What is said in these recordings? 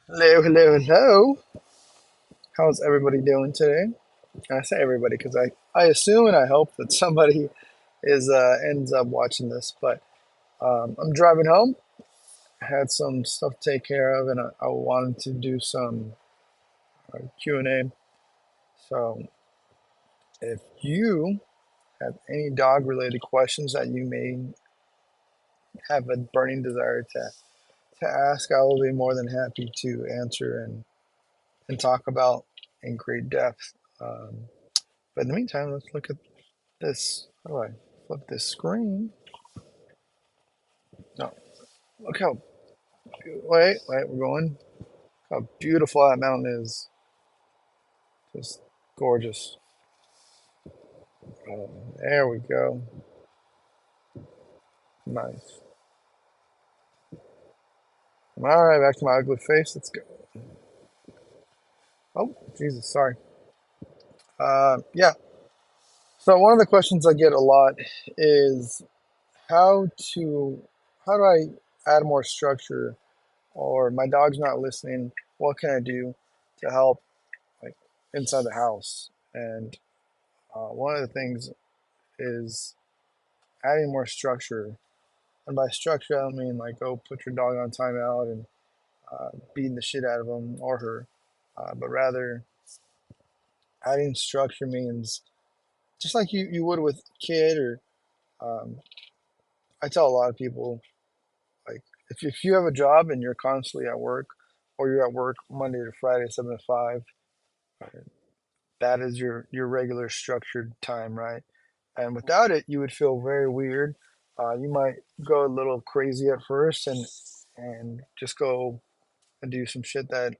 Hello, hello, hello. How's everybody doing today? I say everybody because I assume and I hope that somebody is ends up watching this. But I'm driving home. I had some stuff to take care of, and I wanted to do some Q&A. So if you have any dog-related questions that you may have a burning desire to ask, I will be more than happy to answer and talk about in great depth. But in the meantime, let's look at this. How do I flip this screen? No. Look how. Wait. We're going. How beautiful that mountain is. Just gorgeous. There we go. Nice. All right, back to my ugly face. Let's go. Oh, Jesus, sorry. Yeah. So one of the questions I get a lot is how to how do I add more structure, or my dog's not listening. What can I do to help, like inside the house? And one of the things is adding more structure. And by structure, I don't mean like, go put your dog on timeout and beating the shit out of him or her, but rather adding structure means just like you would with a kid. Or um, I tell a lot of people, like, if you have a job and you're constantly at work, or you're at work Monday to Friday, 7 to 5, that is your regular structured time, right? And without it, you would feel very weird. You might go a little crazy at first, and just go and do some shit that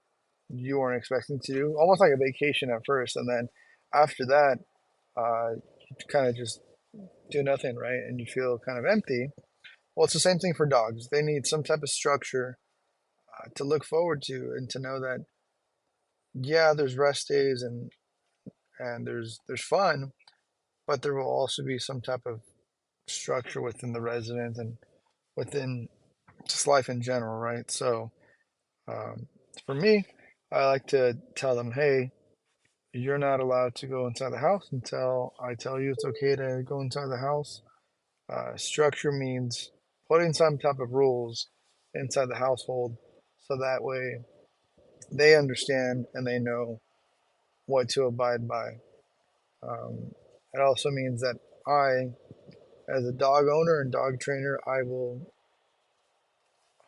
you weren't expecting to do, almost like a vacation at first, and then after that, you kind of just do nothing, right? And you feel kind of empty. Well, it's the same thing for dogs. They need some type of structure to look forward to, and to know that, yeah, there's rest days, and there's fun, but there will also be some type of structure within the residence and within just life in general, right? So um, for me, I like to tell them, hey, you're not allowed to go inside the house until I tell you it's okay to go inside the house. Structure means putting some type of rules inside the household, so that way they understand and they know what to abide by. Um, it also means that I, as a dog owner and dog trainer, I will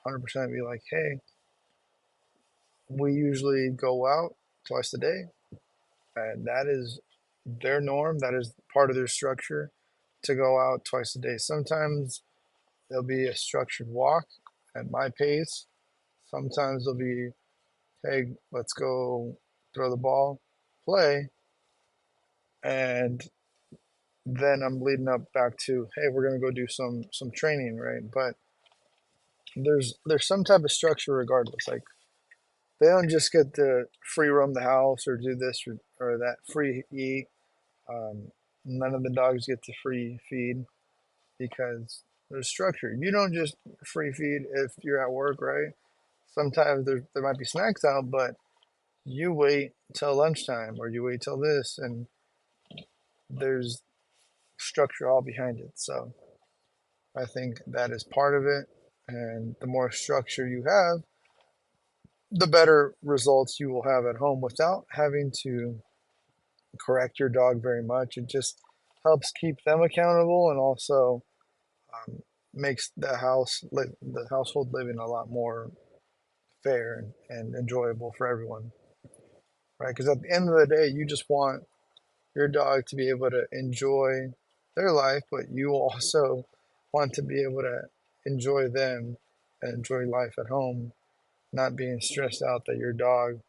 100% be like, hey, we usually go out twice a day, and that is their norm. That is part of their structure, to go out twice a day. Sometimes there'll be a structured walk at my pace. Sometimes there'll be, hey, let's go throw the ball, play, and then I'm leading up back to, hey, we're gonna go do some training, right? But there's some type of structure regardless. Like, they don't just get to free roam the house or do this or that, free eat. None of the dogs get to free feed because there's structure. You don't just free feed if you're at work, right? Sometimes there might be snacks out, but you wait till lunchtime, or you wait till this, and there's structure all behind it. So I think that is part of it. And the more structure you have, the better results you will have at home without having to correct your dog very much. It just helps keep them accountable, and also um, makes the household living a lot more fair and enjoyable for everyone, right? Because at the end of the day, you just want your dog to be able to enjoy their life, but you also want to be able to enjoy them and enjoy life at home, not being stressed out that your dog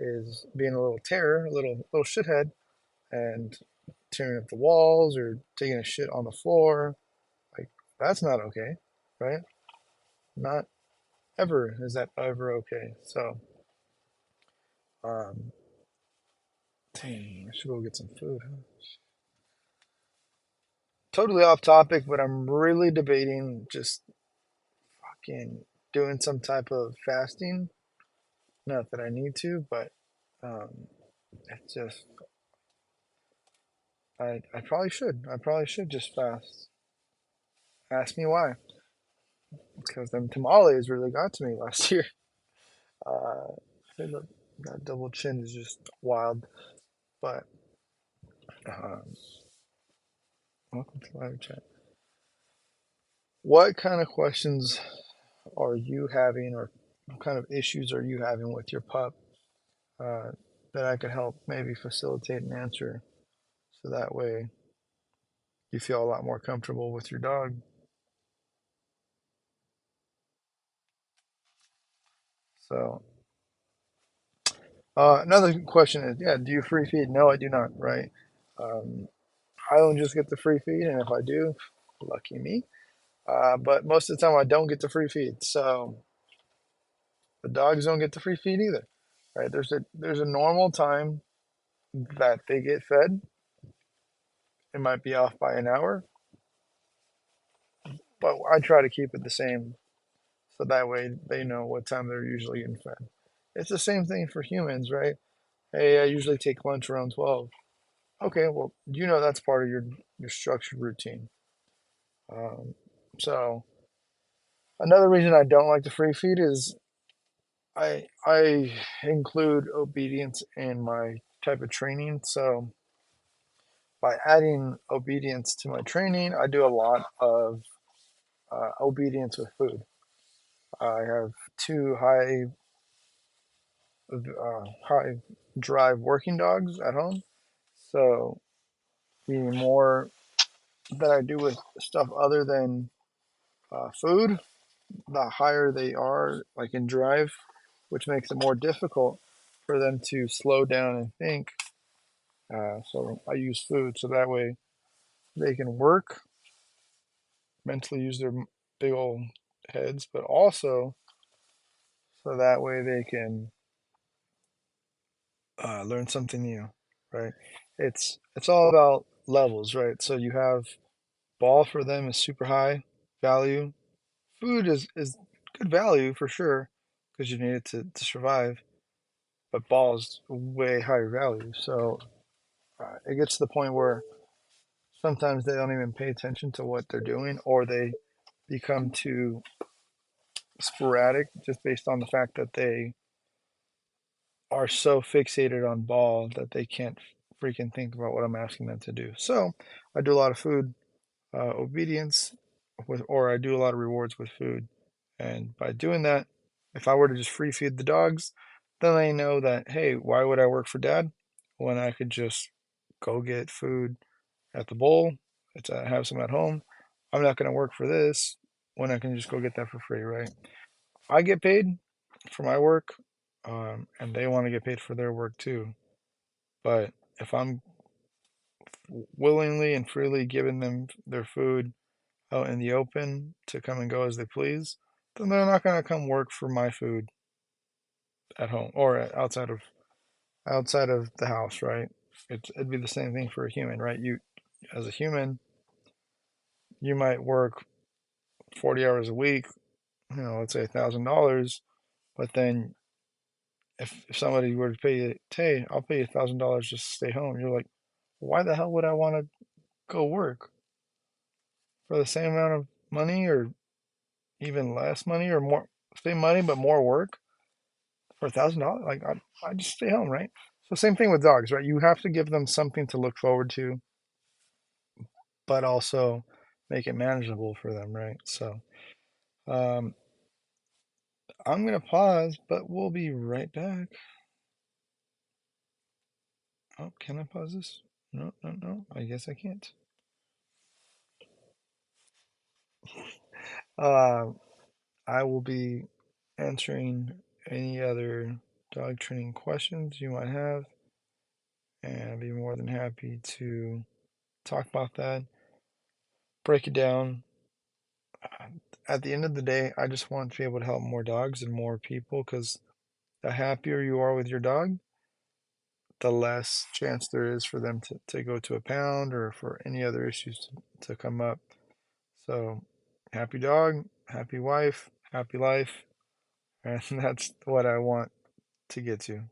is being a little terror, a little shithead, and tearing up the walls or taking a shit on the floor. Like, that's not okay, right? Not ever is that ever okay. So, um, dang, I should go get some food. Huh? Totally off topic, but I'm really debating just fucking doing some type of fasting. Not that I need to, but it's just I probably should. I probably should just fast. Ask me why. Because them tamales really got to me last year. Uh, that double chin is just wild. But um, welcome to live chat. What kind of questions are you having, or what kind of issues are you having with your pup uh, that I could help maybe facilitate and answer, so that way you feel a lot more comfortable with your dog. So another question is, yeah, do you free feed? No, I do not. Right. Um, I don't just get the free feed, and if I do, lucky me. But most of the time, I don't get the free feed, so the dogs don't get the free feed either. Right? There's a normal time that they get fed. It might be off by an hour, but I try to keep it the same, so that way they know what time they're usually getting fed. It's the same thing for humans, right? Hey, I usually take lunch around 12. Okay, well, you know that's part of your structured routine. Um, so another reason I don't like the free feed is I include obedience in my type of training. So by adding obedience to my training, I do a lot of obedience with food. I have two high drive working dogs at home, so the more that I do with stuff other than food, the higher they are, like in drive, which makes it more difficult for them to slow down and think. So I use food so that way they can work, mentally use their big old heads, but also so that way they can learn something new, right? It's all about levels, right? So you have ball for them is super high value. Food is good value for sure because you need it to survive, but ball is way higher value. So it gets to the point where sometimes they don't even pay attention to what they're doing, or they become too sporadic just based on the fact that they are so fixated on ball that they can't freaking think about what I'm asking them to do. So I do a lot of food obedience with, or I do a lot of rewards with food. And by doing that, if I were to just free feed the dogs, then they know that, hey, why would I work for dad when I could just go get food at the bowl? It's have some at home. I'm not going to work for this when I can just go get that for free, right? I get paid for my work, and they want to get paid for their work too. But if I'm willingly and freely giving them their food out in the open to come and go as they please, then they're not going to come work for my food at home or outside of the house, right? It'd be the same thing for a human, right? You, as a human, you might work 40 hours a week, let's say $1,000, but then if somebody were to pay you, hey, I'll pay you $1,000 just to stay home, you're like, why the hell would I want to go work for the same amount of money, or even less money, or more, same money but more work for $1,000? Like I just stay home, right? So same thing with dogs, right? You have to give them something to look forward to, but also make it manageable for them, right? So um, I'm gonna pause, but we'll be right back. Oh, can I pause this? No, no, no. I guess I can't. Uh, I will be answering any other dog training questions you might have, and I'd be more than happy to talk about that, break it down. At the end of the day, I just want to be able to help more dogs and more people, because the happier you are with your dog, the less chance there is for them to go to a pound or for any other issues to come up. So, happy dog, happy wife, happy life, and that's what I want to get to.